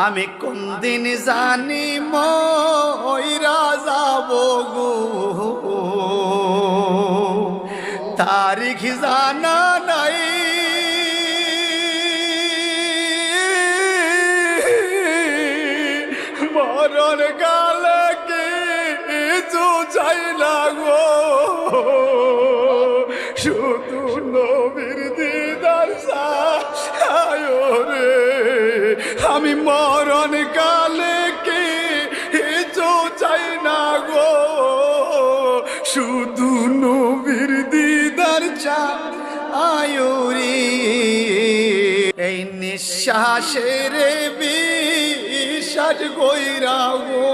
আমি কোন দিন জানি মইরা যাব গো, তারিখ জানা নাই। মরণ কালে কিছু চাই না গো, শুধু নবীর দিদার চাই রে। আমি মরণ কালে কিছু চাই না গো, শুধু নবীর দিদার চাই রে। এই নিঃশ্বাসের বিশ্বাস কইরা গো,